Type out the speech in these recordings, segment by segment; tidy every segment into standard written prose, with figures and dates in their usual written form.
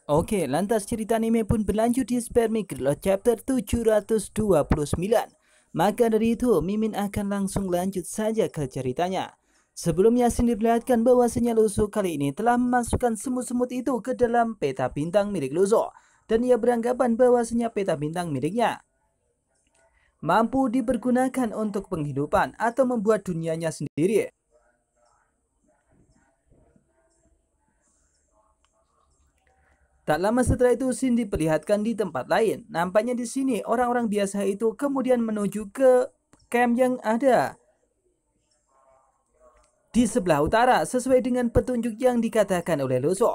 Oke, lantas cerita anime pun berlanjut di Spermie Grillo chapter 729. Maka dari itu, Mimin akan langsung lanjut saja ke ceritanya. Sebelumnya Yasin diperlihatkan bahwasanya Luso kali ini telah memasukkan semut-semut itu ke dalam peta bintang milik Luso. Dan ia beranggapan bahwasanya peta bintang miliknya mampu dipergunakan untuk penghidupan atau membuat dunianya sendiri. Tak lama setelah itu Shin diperlihatkan di tempat lain. Nampaknya di sini orang-orang biasa itu kemudian menuju ke camp yang ada di sebelah utara sesuai dengan petunjuk yang dikatakan oleh Luso.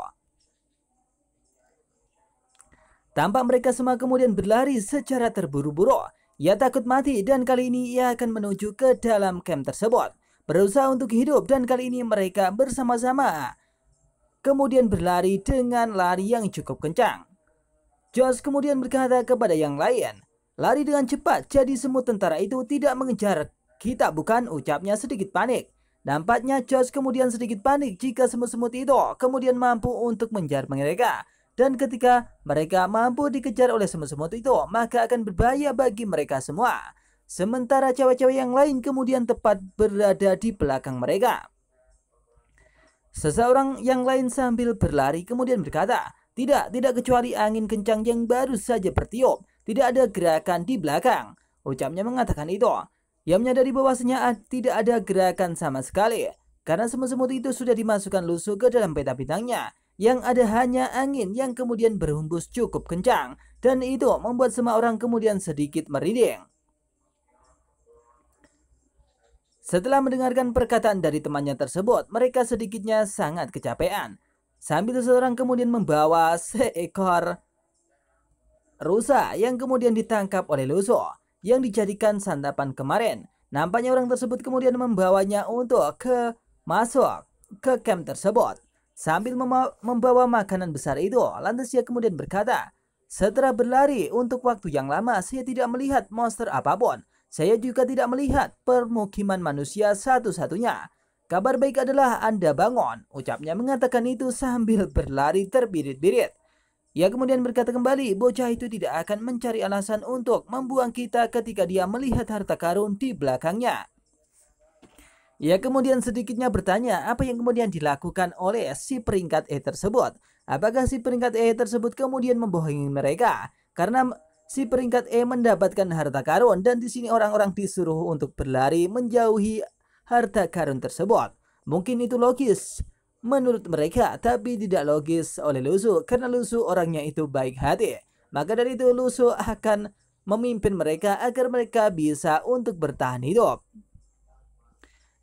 Tampak mereka semua kemudian berlari secara terburu-buru. Ia takut mati dan kali ini ia akan menuju ke dalam camp tersebut. Berusaha untuk hidup dan kali ini mereka bersama-sama kemudian berlari dengan lari yang cukup kencang. Josh kemudian berkata kepada yang lain, "Lari dengan cepat, jadi semut tentara itu tidak mengejar kita bukan?" ucapnya sedikit panik. Nampaknya Josh kemudian sedikit panik jika semut-semut itu kemudian mampu untuk mengejar mereka. Dan ketika mereka mampu dikejar oleh semut-semut itu, maka akan berbahaya bagi mereka semua. Sementara cewek-cewek yang lain kemudian tepat berada di belakang mereka. Seseorang yang lain sambil berlari kemudian berkata, tidak kecuali angin kencang yang baru saja bertiup. Tidak ada gerakan di belakang. Ucapnya mengatakan itu. Ia menyadari bahwasanya tidak ada gerakan sama sekali. Karena semut-semut itu sudah dimasukkan Lusu ke dalam peta bintangnya. Yang ada hanya angin yang kemudian berhembus cukup kencang. Dan itu membuat semua orang kemudian sedikit merinding. Setelah mendengarkan perkataan dari temannya tersebut, mereka sedikitnya sangat kecapean. Sambil seseorang kemudian membawa seekor rusa yang kemudian ditangkap oleh Luso yang dijadikan santapan kemarin. Nampaknya orang tersebut kemudian membawanya untuk masuk ke camp tersebut. Sambil membawa makanan besar itu, lantas ia kemudian berkata, "Setelah berlari untuk waktu yang lama, saya tidak melihat monster apapun. Saya juga tidak melihat permukiman manusia satu-satunya. Kabar baik adalah Anda bangun," ucapnya mengatakan itu sambil berlari terbirit-birit. Ia kemudian berkata kembali, bocah itu tidak akan mencari alasan untuk membuang kita ketika dia melihat harta karun di belakangnya. Ia kemudian sedikitnya bertanya apa yang kemudian dilakukan oleh si peringkat E tersebut. Apakah si peringkat E tersebut kemudian membohongi mereka? Karena si peringkat E mendapatkan harta karun dan di sini orang-orang disuruh untuk berlari menjauhi harta karun tersebut. Mungkin itu logis menurut mereka, tapi tidak logis oleh Lusu karena Lusu orangnya itu baik hati. Maka dari itu Lusu akan memimpin mereka agar mereka bisa untuk bertahan hidup.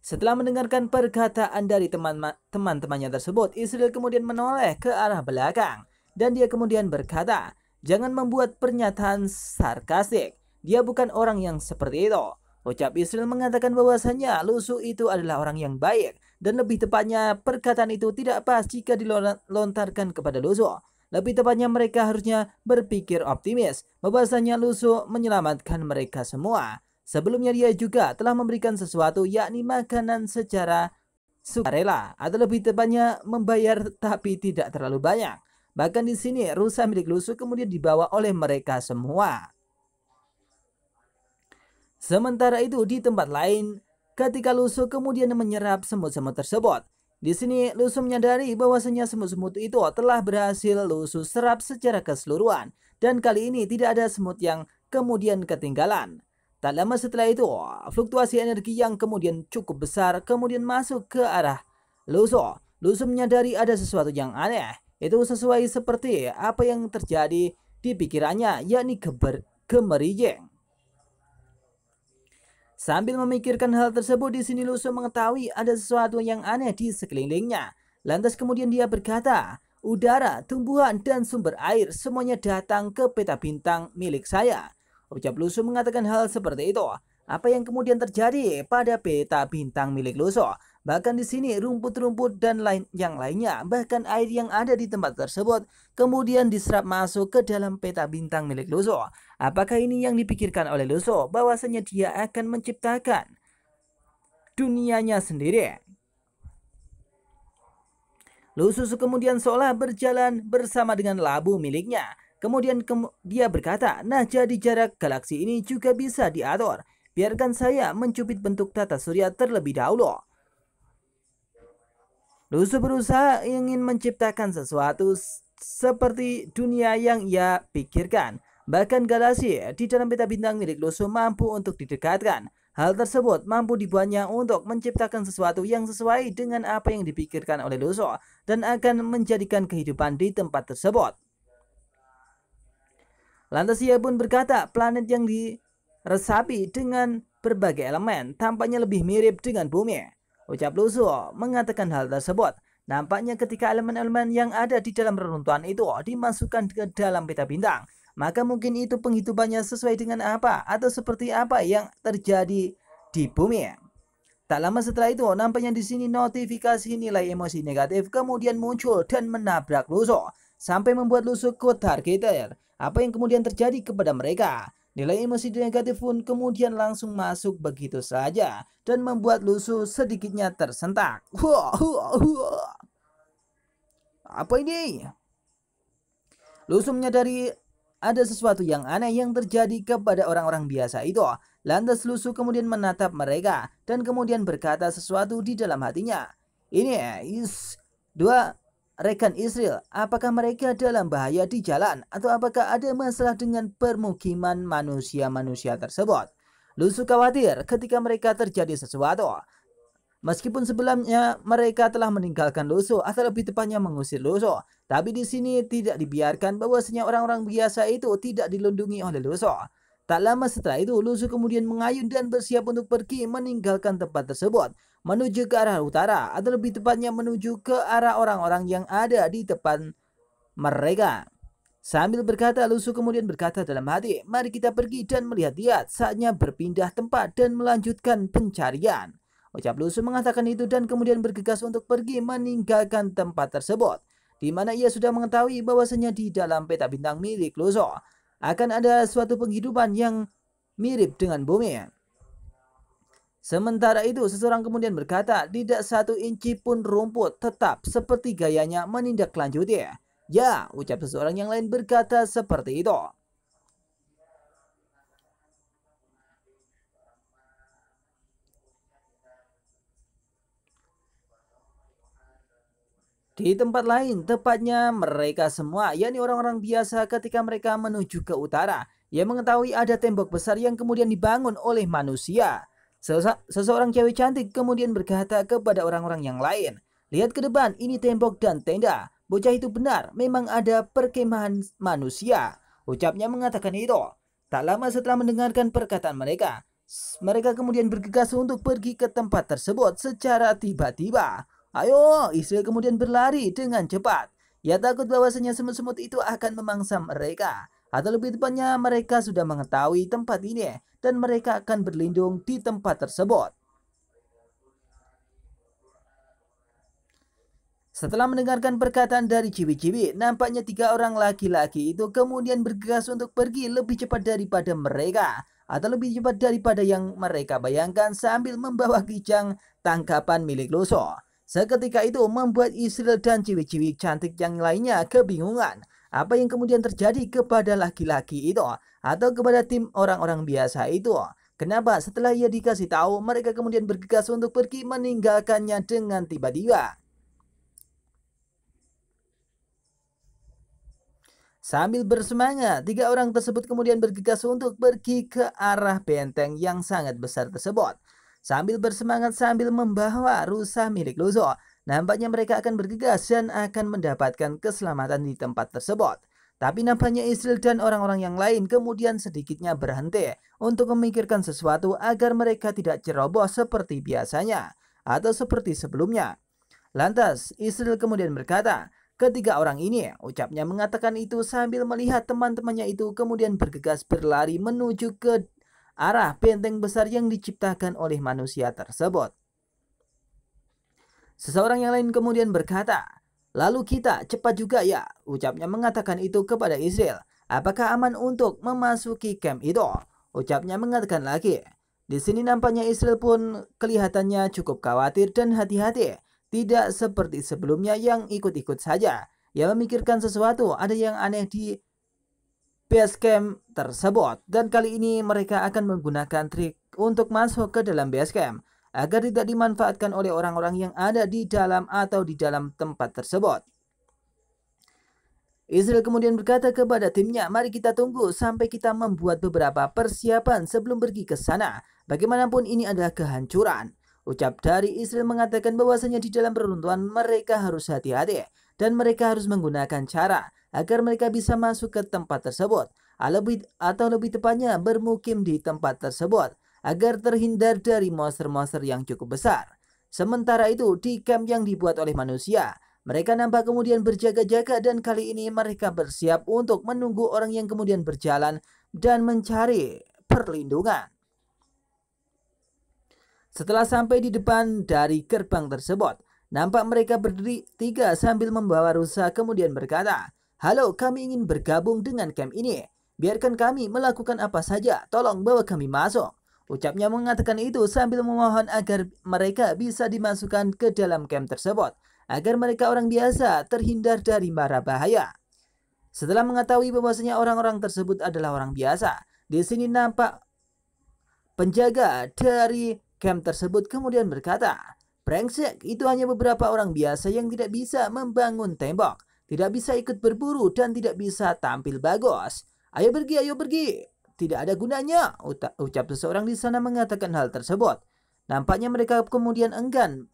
Setelah mendengarkan perkataan dari teman-temannya tersebut, Israel kemudian menoleh ke arah belakang dan dia kemudian berkata, "Jangan membuat pernyataan sarkastik. Dia bukan orang yang seperti itu." Ucap Israel mengatakan bahwasanya Lusu itu adalah orang yang baik dan lebih tepatnya perkataan itu tidak pas jika dilontarkan kepada Lusu. Lebih tepatnya mereka harusnya berpikir optimis bahwasanya Lusu menyelamatkan mereka semua. Sebelumnya dia juga telah memberikan sesuatu yakni makanan secara sukarela atau lebih tepatnya membayar tapi tidak terlalu banyak. Bahkan di sini rusa milik Lusu kemudian dibawa oleh mereka semua. Sementara itu di tempat lain, ketika Lusu kemudian menyerap semut-semut tersebut, di sini Lusu menyadari bahwasanya semut-semut itu telah berhasil Lusu serap secara keseluruhan dan kali ini tidak ada semut yang kemudian ketinggalan. Tak lama setelah itu, fluktuasi energi yang kemudian cukup besar kemudian masuk ke arah Lusu. Lusu menyadari ada sesuatu yang aneh. Itu sesuai seperti apa yang terjadi di pikirannya, yakni gemerijeng. Sambil memikirkan hal tersebut, di sini Lusu mengetahui ada sesuatu yang aneh di sekelilingnya. Lantas kemudian dia berkata, "Udara, tumbuhan, dan sumber air semuanya datang ke peta bintang milik saya." Ucap Lusu mengatakan hal seperti itu. Apa yang kemudian terjadi pada peta bintang milik Lusu? Bahkan di sini rumput-rumput dan yang lainnya, bahkan air yang ada di tempat tersebut kemudian diserap masuk ke dalam peta bintang milik Lusu. Apakah ini yang dipikirkan oleh Lusu bahwasanya dia akan menciptakan dunianya sendiri? Lususu kemudian seolah berjalan bersama dengan labu miliknya. Kemudian dia berkata, nah jadi jarak galaksi ini juga bisa diatur. Biarkan saya mencubit bentuk tata surya terlebih dahulu. Lususu berusaha ingin menciptakan sesuatu seperti dunia yang ia pikirkan. Bahkan galaksi di dalam peta bintang milik Lususu mampu untuk didekatkan. Hal tersebut mampu dibuatnya untuk menciptakan sesuatu yang sesuai dengan apa yang dipikirkan oleh Lususu dan akan menjadikan kehidupan di tempat tersebut. Lantas ia pun berkata, planet yang diresapi dengan berbagai elemen tampaknya lebih mirip dengan bumi. Ucap Lususu mengatakan hal tersebut. Nampaknya ketika elemen-elemen yang ada di dalam reruntuhan itu dimasukkan ke dalam peta bintang, maka mungkin itu penghitungannya sesuai dengan apa atau seperti apa yang terjadi di bumi. Tak lama setelah itu, nampaknya di sini notifikasi nilai emosi negatif kemudian muncul dan menabrak Lususu sampai membuat Lususu kotar-ketir. Apa yang kemudian terjadi kepada mereka? Nilai emosi negatif pun kemudian langsung masuk begitu saja dan membuat Lususu sedikitnya tersentak. Apa ini? Lususu menyadari ada sesuatu yang aneh yang terjadi kepada orang-orang biasa itu. Lantas Lususu kemudian menatap mereka dan kemudian berkata sesuatu di dalam hatinya. Ini dua rekan Israel, apakah mereka dalam bahaya di jalan atau apakah ada masalah dengan permukiman manusia-manusia tersebut? Lususu khawatir ketika mereka terjadi sesuatu. Meskipun sebelumnya mereka telah meninggalkan Lususu atau lebih tepatnya mengusir Lususu, tapi di sini tidak dibiarkan bahwasanya orang-orang biasa itu tidak dilindungi oleh Lususu. Tak lama setelah itu, Lususu kemudian mengayun dan bersiap untuk pergi meninggalkan tempat tersebut, menuju ke arah utara atau lebih tepatnya menuju ke arah orang-orang yang ada di depan mereka. Sambil berkata, Lususu kemudian berkata dalam hati, mari kita pergi dan melihat-lihat, saatnya berpindah tempat dan melanjutkan pencarian. Ucap Lususu mengatakan itu dan kemudian bergegas untuk pergi meninggalkan tempat tersebut, di mana ia sudah mengetahui bahwasanya di dalam peta bintang milik Lususu akan ada suatu penghidupan yang mirip dengan bumi. Sementara itu, seseorang kemudian berkata, tidak satu inci pun rumput tetap seperti gayanya menindaklanjuti. Ya, ucap seseorang yang lain berkata seperti itu. Di tempat lain, tepatnya mereka semua, yakni orang-orang biasa ketika mereka menuju ke utara, ia mengetahui ada tembok besar yang kemudian dibangun oleh manusia. Seseorang cewek cantik kemudian berkata kepada orang-orang yang lain, lihat ke depan, ini tembok dan tenda. Bocah itu benar, memang ada perkemahan manusia. Ucapnya mengatakan itu. Tak lama setelah mendengarkan perkataan mereka, mereka kemudian bergegas untuk pergi ke tempat tersebut secara tiba-tiba. Ayo, Israel kemudian berlari dengan cepat. Ia takut bahwasanya semut-semut itu akan memangsa mereka. Atau lebih tepatnya mereka sudah mengetahui tempat ini dan mereka akan berlindung di tempat tersebut. Setelah mendengarkan perkataan dari ciwi-ciwi, nampaknya 3 orang laki-laki itu kemudian bergegas untuk pergi lebih cepat daripada mereka. Atau lebih cepat daripada yang mereka bayangkan sambil membawa kijang tangkapan milik Lususu. Seketika itu membuat Israel dan ciwi-ciwi cantik yang lainnya kebingungan. Apa yang kemudian terjadi kepada laki-laki itu atau kepada tim orang-orang biasa itu? Kenapa setelah ia dikasih tahu mereka kemudian bergegas untuk pergi meninggalkannya dengan tiba-tiba? Sambil bersemangat, 3 orang tersebut kemudian bergegas untuk pergi ke arah benteng yang sangat besar tersebut. Sambil bersemangat sambil membawa rusa milik Lususu, nampaknya mereka akan bergegas dan akan mendapatkan keselamatan di tempat tersebut. Tapi nampaknya Israel dan orang-orang yang lain kemudian sedikitnya berhenti untuk memikirkan sesuatu agar mereka tidak ceroboh seperti biasanya atau seperti sebelumnya. Lantas Israel kemudian berkata, ketiga orang ini, ucapnya mengatakan itu sambil melihat teman-temannya itu kemudian bergegas berlari menuju ke arah benteng besar yang diciptakan oleh manusia tersebut. Seseorang yang lain kemudian berkata, lalu kita cepat juga ya, ucapnya mengatakan itu kepada Israel. Apakah aman untuk memasuki camp itu? Ucapnya mengatakan lagi. Di sini nampaknya Israel pun kelihatannya cukup khawatir dan hati-hati. tidak seperti sebelumnya yang ikut-ikut saja. Ia memikirkan sesuatu, ada yang aneh di base camp tersebut, dan kali ini mereka akan menggunakan trik untuk masuk ke dalam base camp agar tidak dimanfaatkan oleh orang-orang yang ada di dalam atau di dalam tempat tersebut. Israel kemudian berkata kepada timnya, mari kita tunggu sampai kita membuat beberapa persiapan sebelum pergi ke sana. Bagaimanapun ini adalah kehancuran. Ucap dari Israel mengatakan bahwasanya di dalam peruntuhan mereka harus hati-hati dan mereka harus menggunakan cara agar mereka bisa masuk ke tempat tersebut atau lebih tepatnya bermukim di tempat tersebut agar terhindar dari monster-monster yang cukup besar. Sementara itu di camp yang dibuat oleh manusia, mereka nampak kemudian berjaga-jaga dan kali ini mereka bersiap untuk menunggu orang yang kemudian berjalan dan mencari perlindungan. Setelah sampai di depan dari gerbang tersebut, nampak mereka berdiri tiga sambil membawa rusa kemudian berkata, halo, kami ingin bergabung dengan camp ini. Biarkan kami melakukan apa saja, tolong bawa kami masuk. Ucapnya mengatakan itu sambil memohon agar mereka bisa dimasukkan ke dalam camp tersebut, agar mereka orang biasa terhindar dari mara bahaya. Setelah mengetahui bahwasanya orang-orang tersebut adalah orang biasa, di sini nampak penjaga dari camp tersebut kemudian berkata, brengsek, itu hanya beberapa orang biasa yang tidak bisa membangun tembok, tidak bisa ikut berburu dan tidak bisa tampil bagus. Ayo pergi, tidak ada gunanya, ucap seseorang di sana mengatakan hal tersebut. Nampaknya mereka kemudian enggan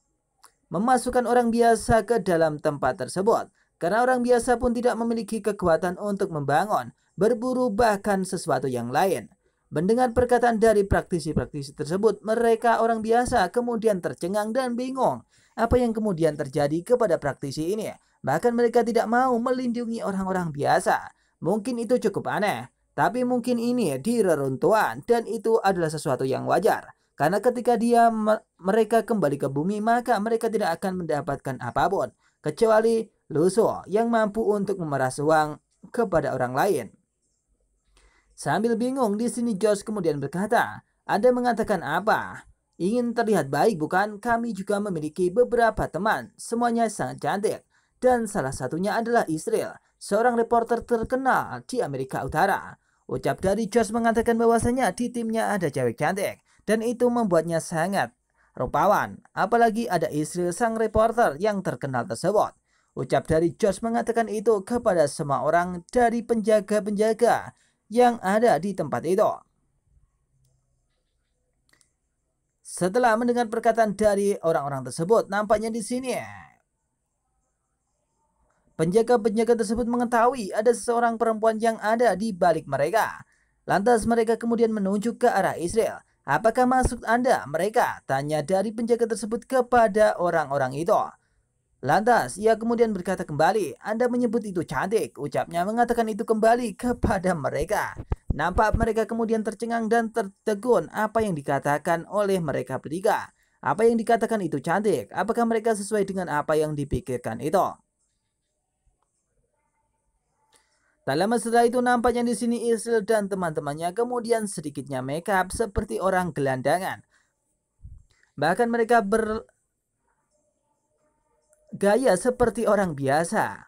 memasukkan orang biasa ke dalam tempat tersebut, karena orang biasa pun tidak memiliki kekuatan untuk membangun, berburu bahkan sesuatu yang lain. Mendengar perkataan dari praktisi-praktisi tersebut, mereka orang biasa kemudian tercengang dan bingung apa yang kemudian terjadi kepada praktisi ini. Bahkan mereka tidak mau melindungi orang-orang biasa. Mungkin itu cukup aneh, tapi mungkin ini di reruntuhan dan itu adalah sesuatu yang wajar. Karena ketika mereka kembali ke bumi, maka mereka tidak akan mendapatkan apapun kecuali lusuh yang mampu untuk memeras uang kepada orang lain. Sambil bingung di sini Josh kemudian berkata, Anda mengatakan apa? Ingin terlihat baik bukan? Kami juga memiliki beberapa teman, semuanya sangat cantik. Dan salah satunya adalah Israel, seorang reporter terkenal di Amerika Utara. Ucap dari Josh mengatakan bahwasanya di timnya ada cewek cantik, dan itu membuatnya sangat rupawan. Apalagi ada Israel sang reporter yang terkenal tersebut. Ucap dari Josh mengatakan itu kepada semua orang dari penjaga-penjaga yang ada di tempat itu. Setelah mendengar perkataan dari orang-orang tersebut, nampaknya di sini penjaga-penjaga tersebut mengetahui ada seorang perempuan yang ada di balik mereka. Lantas mereka kemudian menunjuk ke arah Israel. Apakah maksud Anda mereka? Tanya dari penjaga tersebut kepada orang-orang itu. Lantas ia kemudian berkata kembali, Anda menyebut itu cantik. Ucapnya mengatakan itu kembali kepada mereka. Nampak mereka kemudian tercengang dan tertegun apa yang dikatakan oleh mereka bertiga. Apa yang dikatakan itu cantik? Apakah mereka sesuai dengan apa yang dipikirkan itu? Tak lama setelah itu nampaknya di sini Israel dan teman-temannya kemudian sedikitnya make up seperti orang gelandangan. Bahkan mereka bergaya seperti orang biasa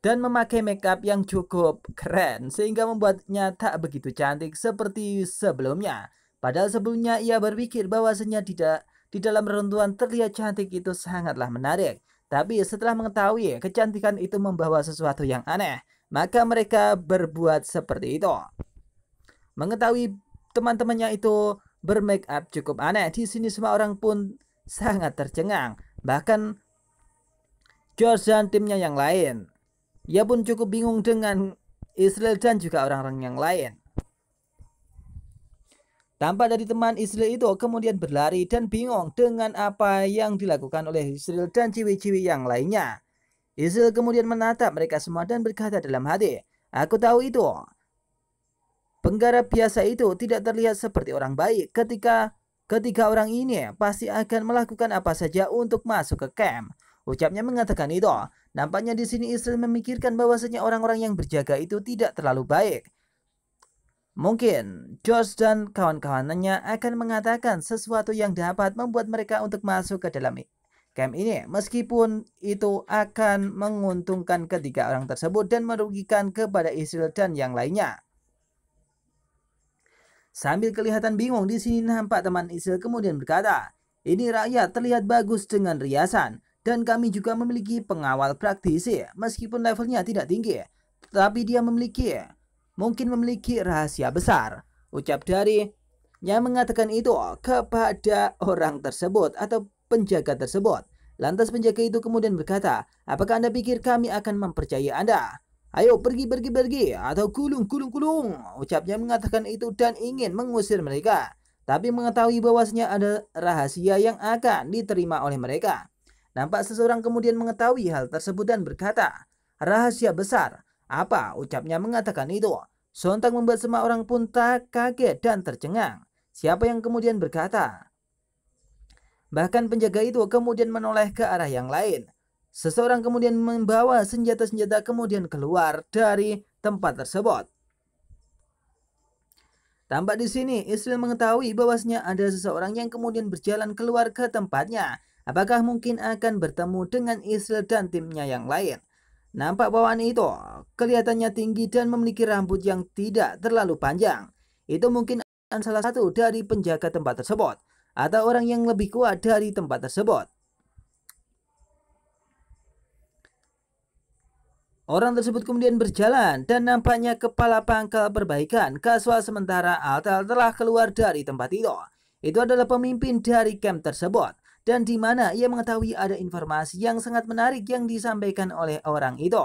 dan memakai make up yang cukup keren sehingga membuatnya tak begitu cantik seperti sebelumnya. Padahal sebelumnya ia berpikir bahwasanya di dalam reruntuhan terlihat cantik itu sangatlah menarik. Tapi setelah mengetahui kecantikan itu membawa sesuatu yang aneh, maka mereka berbuat seperti itu. Mengetahui teman-temannya itu bermake up cukup aneh, di sini semua orang pun sangat tercengang. Bahkan George dan timnya yang lain. Ia pun cukup bingung dengan Israel dan juga orang-orang yang lain. Tampak dari teman Israel itu kemudian berlari dan bingung dengan apa yang dilakukan oleh Israel dan ciwi-ciwi yang lainnya. Israel kemudian menatap mereka semua dan berkata dalam hati, aku tahu itu. Penggarap biasa itu tidak terlihat seperti orang baik. Ketika orang ini pasti akan melakukan apa saja untuk masuk ke camp. Ucapnya mengatakan itu. Nampaknya di sini Israel memikirkan bahwasanya orang-orang yang berjaga itu tidak terlalu baik. Mungkin Josh dan kawan-kawannya akan mengatakan sesuatu yang dapat membuat mereka untuk masuk ke dalam camp ini, meskipun itu akan menguntungkan ketiga orang tersebut dan merugikan kepada Israel dan yang lainnya. Sambil kelihatan bingung di sini nampak teman Israel kemudian berkata, "Ini rakyat terlihat bagus dengan riasan dan kami juga memiliki pengawal praktisi meskipun levelnya tidak tinggi, tetapi dia mungkin memiliki rahasia besar." Ucap dari yang mengatakan itu kepada orang tersebut atau penjaga tersebut. Lantas penjaga itu kemudian berkata, "Apakah Anda pikir kami akan mempercayai Anda? Ayo pergi atau kulung." Ucapnya mengatakan itu dan ingin mengusir mereka, tapi mengetahui bahwasanya ada rahasia yang akan diterima oleh mereka. Nampak seseorang kemudian mengetahui hal tersebut dan berkata, "Rahasia besar." Apa? Ucapnya mengatakan itu. Sontak membuat semua orang pun tak kaget dan tercengang. Siapa yang kemudian berkata? Bahkan penjaga itu kemudian menoleh ke arah yang lain. Seseorang kemudian membawa senjata-senjata kemudian keluar dari tempat tersebut. Tampak di sini Israel mengetahui bahwasanya ada seseorang yang kemudian berjalan keluar ke tempatnya. Apakah mungkin akan bertemu dengan Israel dan timnya yang lain? Nampak bawaan itu kelihatannya tinggi dan memiliki rambut yang tidak terlalu panjang. Itu mungkin salah satu dari penjaga tempat tersebut atau orang yang lebih kuat dari tempat tersebut. Orang tersebut kemudian berjalan dan nampaknya kepala pangkal perbaikan kasual sementara Altal telah keluar dari tempat itu. Itu adalah pemimpin dari camp tersebut dan di mana ia mengetahui ada informasi yang sangat menarik yang disampaikan oleh orang itu.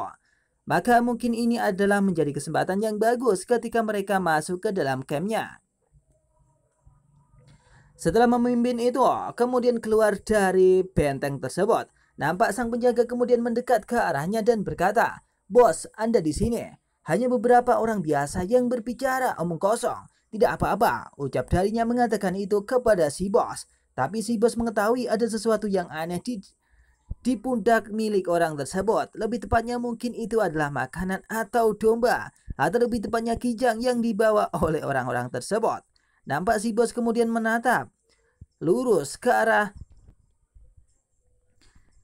Maka mungkin ini adalah menjadi kesempatan yang bagus ketika mereka masuk ke dalam campnya. Setelah memimpin itu kemudian keluar dari benteng tersebut, nampak sang penjaga kemudian mendekat ke arahnya dan berkata, "Bos, Anda di sini. Hanya beberapa orang biasa yang berbicara omong kosong. Tidak apa-apa," ucap darinya mengatakan itu kepada si bos. Tapi si bos mengetahui ada sesuatu yang aneh di pundak milik orang tersebut. Lebih tepatnya mungkin itu adalah makanan atau domba, atau lebih tepatnya kijang yang dibawa oleh orang-orang tersebut. Nampak si bos kemudian menatap lurus ke arah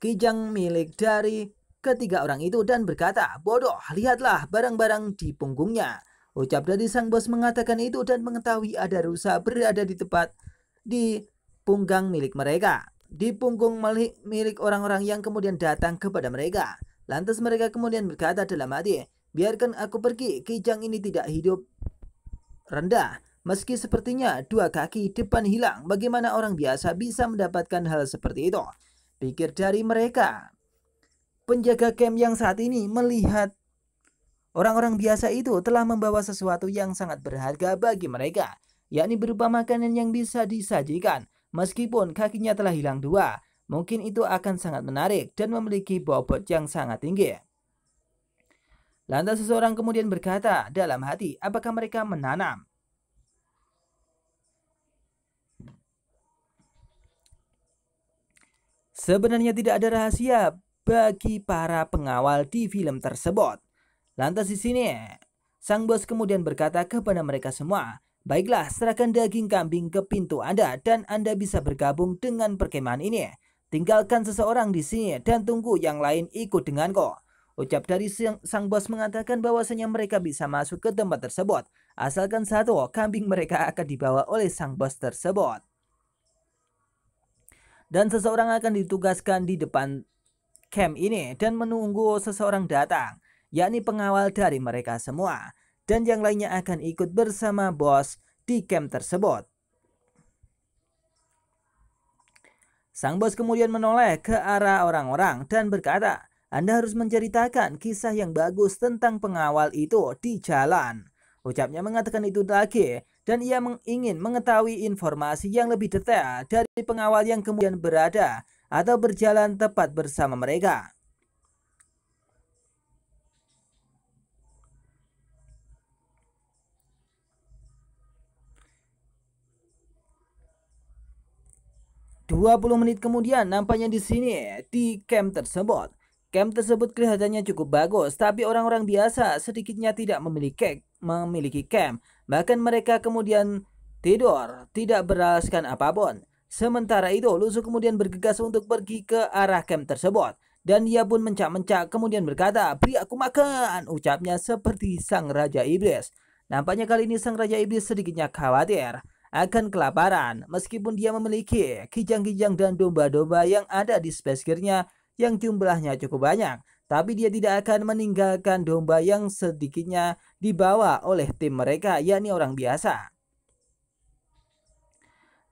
kijang milik dari ketiga orang itu dan berkata, "Bodoh, lihatlah barang-barang di punggungnya." Ucap dari sang bos mengatakan itu dan mengetahui ada rusa berada di tepat di punggung milik mereka. Di punggung milik orang-orang yang kemudian datang kepada mereka. Lantas mereka kemudian berkata dalam hati, "Biarkan aku pergi, kijang ini tidak hidup rendah. Meski sepertinya dua kaki depan hilang, bagaimana orang biasa bisa mendapatkan hal seperti itu?" Pikir dari mereka. Penjaga camp yang saat ini melihat orang-orang biasa itu telah membawa sesuatu yang sangat berharga bagi mereka, yakni berupa makanan yang bisa disajikan. Meskipun kakinya telah hilang dua, mungkin itu akan sangat menarik dan memiliki bobot yang sangat tinggi. Lantas seseorang kemudian berkata dalam hati, "Apakah mereka menanam?" Sebenarnya tidak ada rahasia bagi para pengawal di film tersebut. Lantas di sini, sang bos kemudian berkata kepada mereka semua, "Baiklah, serahkan daging kambing ke pintu Anda dan Anda bisa bergabung dengan perkemahan ini. Tinggalkan seseorang di sini dan tunggu yang lain ikut denganku." Ucap dari sang bos mengatakan bahwasanya mereka bisa masuk ke tempat tersebut, asalkan satu kambing mereka akan dibawa oleh sang bos tersebut. Dan seseorang akan ditugaskan di depan camp ini dan menunggu seseorang datang, yakni pengawal dari mereka semua, dan yang lainnya akan ikut bersama bos di camp tersebut. Sang bos kemudian menoleh ke arah orang-orang dan berkata, "Anda harus menceritakan kisah yang bagus tentang pengawal itu di jalan." Ucapnya mengatakan itu lagi, dan ia ingin mengetahui informasi yang lebih detail dari pengawal yang kemudian berada atau berjalan tepat bersama mereka. "20 menit kemudian nampaknya di sini di camp tersebut. Camp tersebut kelihatannya cukup bagus, tapi orang-orang biasa sedikitnya tidak memiliki camp. Bahkan mereka kemudian tidur, tidak beralaskan apapun. Sementara itu, Lusu kemudian bergegas untuk pergi ke arah camp tersebut. Dan ia pun mencak-mencak kemudian berkata, "Beri aku makan," ucapnya seperti sang Raja Iblis. Nampaknya kali ini sang Raja Iblis sedikitnya khawatir akan kelaparan, meskipun dia memiliki kijang-kijang dan domba-domba yang ada di Space Gear-nya yang jumlahnya cukup banyak. Tapi dia tidak akan meninggalkan domba yang sedikitnya dibawa oleh tim mereka, yakni orang biasa.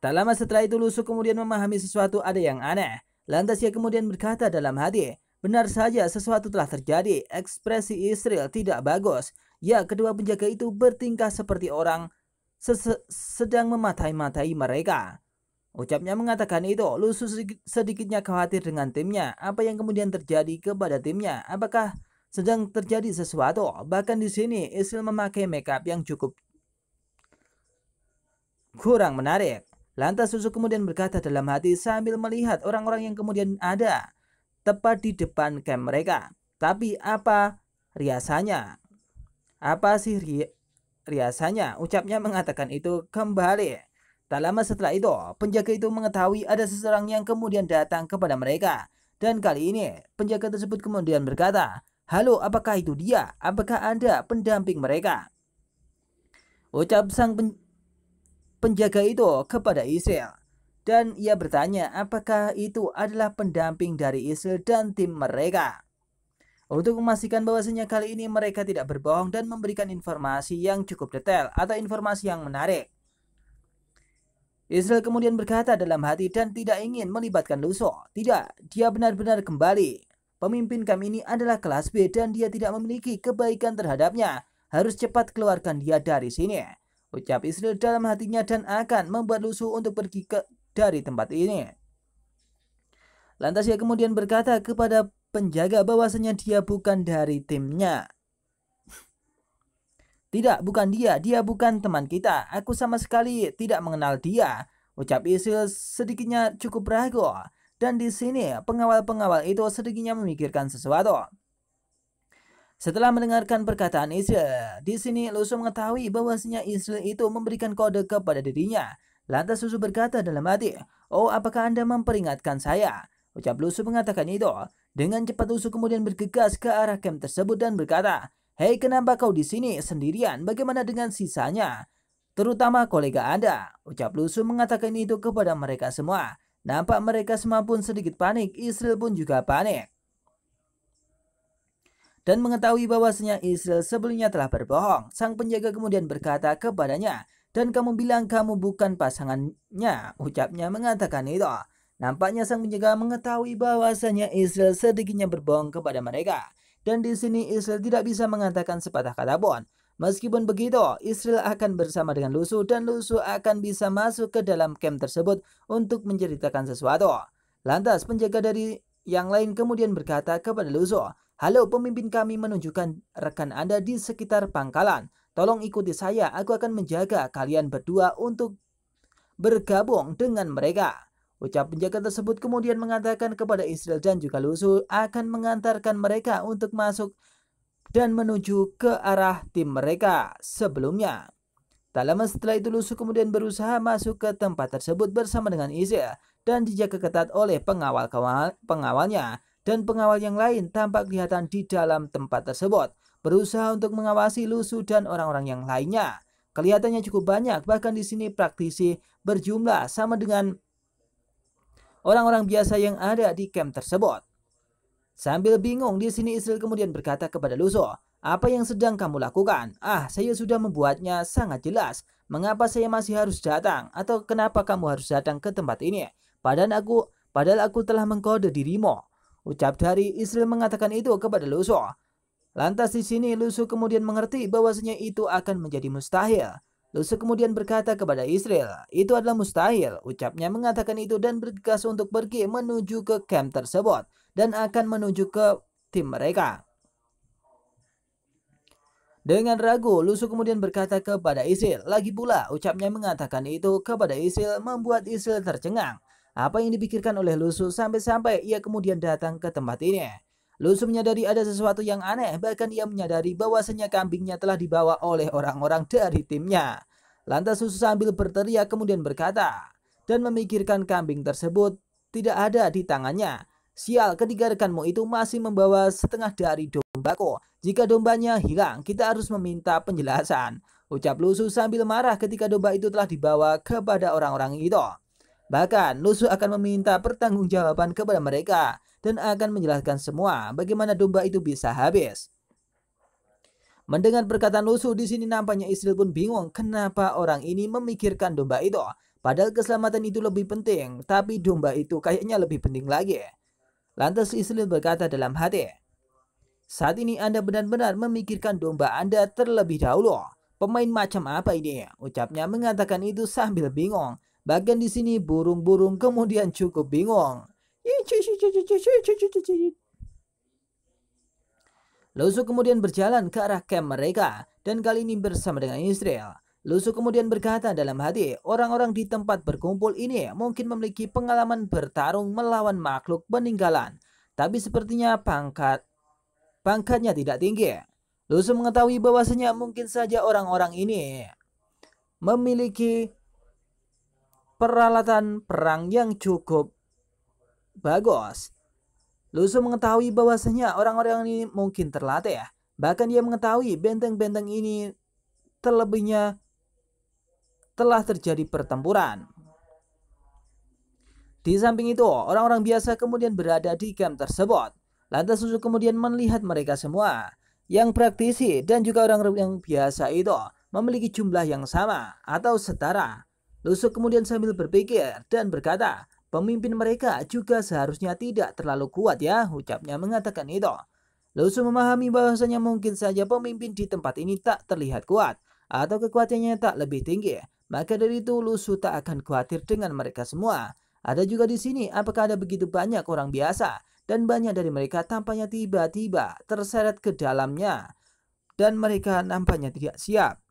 Tak lama setelah itu Lusu kemudian memahami sesuatu ada yang aneh. Lantas ia kemudian berkata dalam hati, "Benar saja sesuatu telah terjadi. Ekspresi Israel tidak bagus. Ya, kedua penjaga itu bertingkah seperti orang sedang mematai-matai mereka." Ucapnya mengatakan itu, Lusu sedikitnya khawatir dengan timnya. Apa yang kemudian terjadi kepada timnya? Apakah sedang terjadi sesuatu? Bahkan di sini Israel memakai makeup yang cukup kurang menarik. Lantas Susu kemudian berkata dalam hati sambil melihat orang-orang yang kemudian ada tepat di depan camp mereka. Tapi apa riasannya? Apa sih riasannya? Ucapnya mengatakan itu kembali. Tak lama setelah itu, penjaga itu mengetahui ada seseorang yang kemudian datang kepada mereka. Dan kali ini, penjaga tersebut kemudian berkata, "Halo, apakah itu dia? Apakah Anda pendamping mereka?" Ucap sang penjaga itu kepada Israel. Dan ia bertanya apakah itu adalah pendamping dari Israel dan tim mereka. Untuk memastikan bahwasanya kali ini mereka tidak berbohong dan memberikan informasi yang cukup detail atau informasi yang menarik. Israel kemudian berkata dalam hati dan tidak ingin melibatkan Lusu. Tidak, dia benar-benar kembali. Pemimpin kami ini adalah kelas B dan dia tidak memiliki kebaikan terhadapnya. Harus cepat keluarkan dia dari sini, ucap Israel dalam hatinya dan akan membuat Lusu untuk pergi dari tempat ini. Lantas ia kemudian berkata kepada penjaga bahwasanya dia bukan dari timnya. "Tidak, bukan dia. Dia bukan teman kita. Aku sama sekali tidak mengenal dia," ucap Israel sedikitnya cukup ragu. Dan di sini pengawal-pengawal itu sedikitnya memikirkan sesuatu. Setelah mendengarkan perkataan Israel, di sini Lusu mengetahui bahwasanya Israel itu memberikan kode kepada dirinya. Lantas Lusu berkata dalam hati, "Oh, apakah Anda memperingatkan saya?" Ucap Lusu mengatakan itu. Dengan cepat Lusu kemudian bergegas ke arah camp tersebut dan berkata, "Hei, kenapa kau di sini sendirian? Bagaimana dengan sisanya? Terutama kolega Anda." Ucap Lusu mengatakan itu kepada mereka semua. Nampak mereka semua pun sedikit panik. Israel pun juga panik dan mengetahui bahwasanya Israel sebelumnya telah berbohong. Sang penjaga kemudian berkata kepadanya, "Dan kamu bilang kamu bukan pasangannya," ucapnya mengatakan itu. Nampaknya sang penjaga mengetahui bahwasanya Israel sedikitnya berbohong kepada mereka. Dan di sini Israel tidak bisa mengatakan sepatah kata pun. Meskipun begitu, Israel akan bersama dengan Lusu dan Lusu akan bisa masuk ke dalam camp tersebut untuk menceritakan sesuatu. Lantas penjaga dari yang lain kemudian berkata kepada Lusu, "Halo, pemimpin kami menunjukkan rekan Anda di sekitar pangkalan. Tolong ikuti saya, aku akan menjaga kalian berdua untuk bergabung dengan mereka." Ucap penjaga tersebut kemudian mengatakan kepada Israel dan juga Lusu akan mengantarkan mereka untuk masuk dan menuju ke arah tim mereka sebelumnya. Tak lama setelah itu Lusu kemudian berusaha masuk ke tempat tersebut bersama dengan Israel dan dijaga ketat oleh pengawalnya. Dan pengawal yang lain tampak kelihatan di dalam tempat tersebut, berusaha untuk mengawasi Lusu dan orang-orang yang lainnya. Kelihatannya cukup banyak, bahkan di sini praktisi berjumlah sama dengan orang-orang biasa yang ada di camp tersebut. Sambil bingung di sini Israel kemudian berkata kepada Lusu, "Apa yang sedang kamu lakukan? Saya sudah membuatnya sangat jelas. Mengapa saya masih harus datang? Atau kenapa kamu harus datang ke tempat ini? Padahal aku telah mengkode dirimu." Ucap dari Israel mengatakan itu kepada Lusu. Lantas di sini Lusu kemudian mengerti bahwasanya itu akan menjadi mustahil. Lusu kemudian berkata kepada Israel, "Itu adalah mustahil." Ucapnya mengatakan itu dan bergegas untuk pergi menuju ke camp tersebut dan akan menuju ke tim mereka. Dengan ragu, Lusu kemudian berkata kepada Israel. Lagi pula, ucapnya mengatakan itu kepada Israel membuat Israel tercengang. Apa yang dipikirkan oleh Lusu sampai-sampai ia kemudian datang ke tempat ini? Lusu menyadari ada sesuatu yang aneh, bahkan ia menyadari bahwasanya kambingnya telah dibawa oleh orang-orang dari timnya. Lantas Lusu sambil berteriak kemudian berkata, dan memikirkan kambing tersebut tidak ada di tangannya. Sial, ketiga rekanmu itu masih membawa setengah dari dombaku. Jika dombanya hilang, kita harus meminta penjelasan, ucap Lusu sambil marah ketika domba itu telah dibawa kepada orang-orang itu. Bahkan, Lusu akan meminta pertanggungjawaban kepada mereka dan akan menjelaskan semua bagaimana domba itu bisa habis. Mendengar perkataan Lusu di sini nampaknya Israel pun bingung kenapa orang ini memikirkan domba itu. Padahal keselamatan itu lebih penting, tapi domba itu kayaknya lebih penting lagi. Lantas Israel berkata dalam hati, saat ini Anda benar-benar memikirkan domba Anda terlebih dahulu. Pemain macam apa ini? Ucapnya mengatakan itu sambil bingung. Bagian di sini burung-burung kemudian cukup bingung. Lusu kemudian berjalan ke arah camp mereka dan kali ini bersama dengan Israel. Lusu kemudian berkata dalam hati, orang-orang di tempat berkumpul ini mungkin memiliki pengalaman bertarung melawan makhluk peninggalan, tapi sepertinya pangkatnya tidak tinggi. Lusu mengetahui bahwasanya mungkin saja orang-orang ini memiliki peralatan perang yang cukup bagus. Lusu mengetahui bahwasanya orang-orang ini mungkin terlatih. Bahkan dia mengetahui benteng-benteng ini terlebihnya telah terjadi pertempuran. Di samping itu, orang-orang biasa kemudian berada di camp tersebut. Lantas Lusu kemudian melihat mereka semua yang praktisi dan juga orang-orang yang biasa itu memiliki jumlah yang sama atau setara. Lusu kemudian sambil berpikir dan berkata, pemimpin mereka juga seharusnya tidak terlalu kuat ya, ucapnya mengatakan itu. Lusu memahami bahwasanya mungkin saja pemimpin di tempat ini tak terlihat kuat atau kekuatannya tak lebih tinggi. Maka dari itu Lusu tak akan khawatir dengan mereka semua. Ada juga di sini apakah ada begitu banyak orang biasa dan banyak dari mereka tampaknya tiba-tiba terseret ke dalamnya dan mereka nampaknya tidak siap.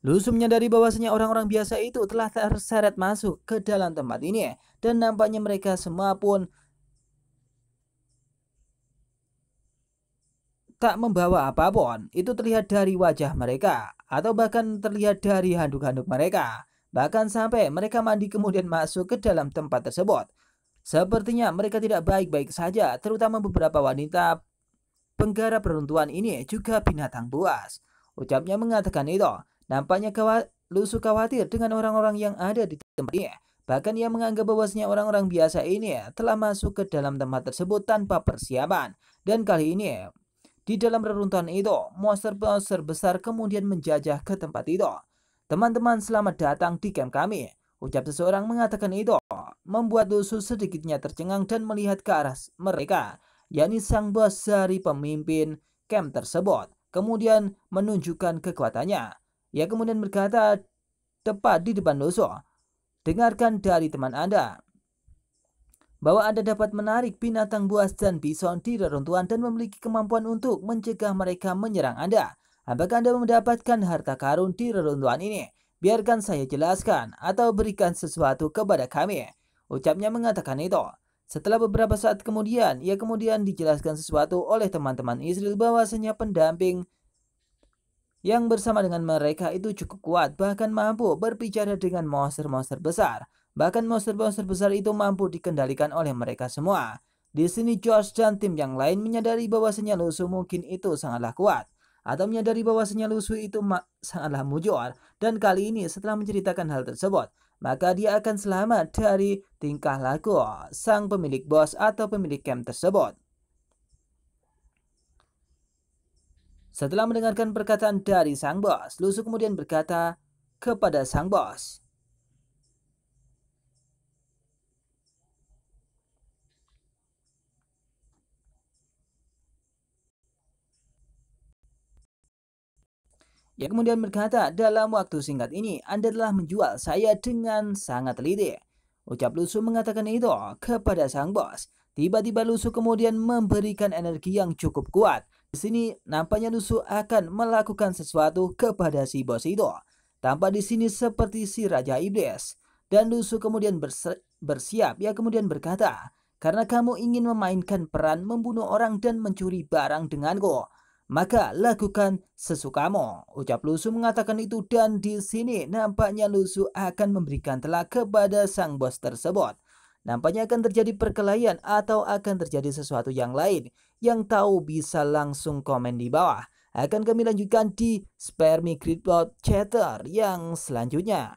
Lusu menyadari bahwasanya orang-orang biasa itu telah terseret masuk ke dalam tempat ini dan nampaknya mereka semua pun tak membawa apapun. Itu terlihat dari wajah mereka atau bahkan terlihat dari handuk-handuk mereka. Bahkan sampai mereka mandi kemudian masuk ke dalam tempat tersebut. Sepertinya mereka tidak baik-baik saja, terutama beberapa wanita penggarap peruntuhan ini juga binatang buas. Ucapnya mengatakan itu. Nampaknya Lusu khawatir dengan orang-orang yang ada di tempat ini. Bahkan ia menganggap bahwasanya orang-orang biasa ini telah masuk ke dalam tempat tersebut tanpa persiapan. Dan kali ini di dalam reruntuhan itu, monster-monster besar kemudian menjajah ke tempat itu. Teman-teman, selamat datang di camp kami, ucap seseorang mengatakan itu, membuat Lusu sedikitnya tercengang dan melihat ke arah mereka, yakni sang bos dari pemimpin camp tersebut, kemudian menunjukkan kekuatannya. Ia kemudian berkata tepat di depan Lusu, dengarkan dari teman Anda bahwa Anda dapat menarik binatang buas dan bison di reruntuhan dan memiliki kemampuan untuk mencegah mereka menyerang Anda. Apakah Anda mendapatkan harta karun di reruntuhan ini? Biarkan saya jelaskan atau berikan sesuatu kepada kami, ucapnya mengatakan itu. Setelah beberapa saat kemudian, ia kemudian dijelaskan sesuatu oleh teman-teman Israel bahwasanya pendamping yang bersama dengan mereka itu cukup kuat, bahkan mampu berbicara dengan monster-monster besar. Bahkan monster-monster besar itu mampu dikendalikan oleh mereka semua. Di sini George dan tim yang lain menyadari bahwasanya Lusu mungkin itu sangatlah kuat, atau menyadari bahwasanya Lusu itu sangatlah mujur. Dan kali ini setelah menceritakan hal tersebut, maka dia akan selamat dari tingkah laku sang pemilik bos atau pemilik camp tersebut. Setelah mendengarkan perkataan dari sang bos, Lusu kemudian berkata kepada sang bos, ia kemudian berkata, dalam waktu singkat ini Anda telah menjual saya dengan sangat teliti. Ucap Lusu mengatakan itu kepada sang bos. Tiba-tiba Lusu kemudian memberikan energi yang cukup kuat. Di sini nampaknya Lusu akan melakukan sesuatu kepada si bos itu. Tampak di sini seperti si Raja Iblis. Dan Lusu kemudian bersiap. Ia kemudian berkata, karena kamu ingin memainkan peran membunuh orang dan mencuri barang denganku, maka lakukan sesukamu. Ucap Lusu mengatakan itu dan di sini nampaknya Lusu akan memberikan telak kepada sang bos tersebut. Nampaknya akan terjadi perkelahian atau akan terjadi sesuatu yang lain. Yang tahu bisa langsung komen di bawah. Akan kami lanjutkan di Spare Me Gridbot Chatter yang selanjutnya.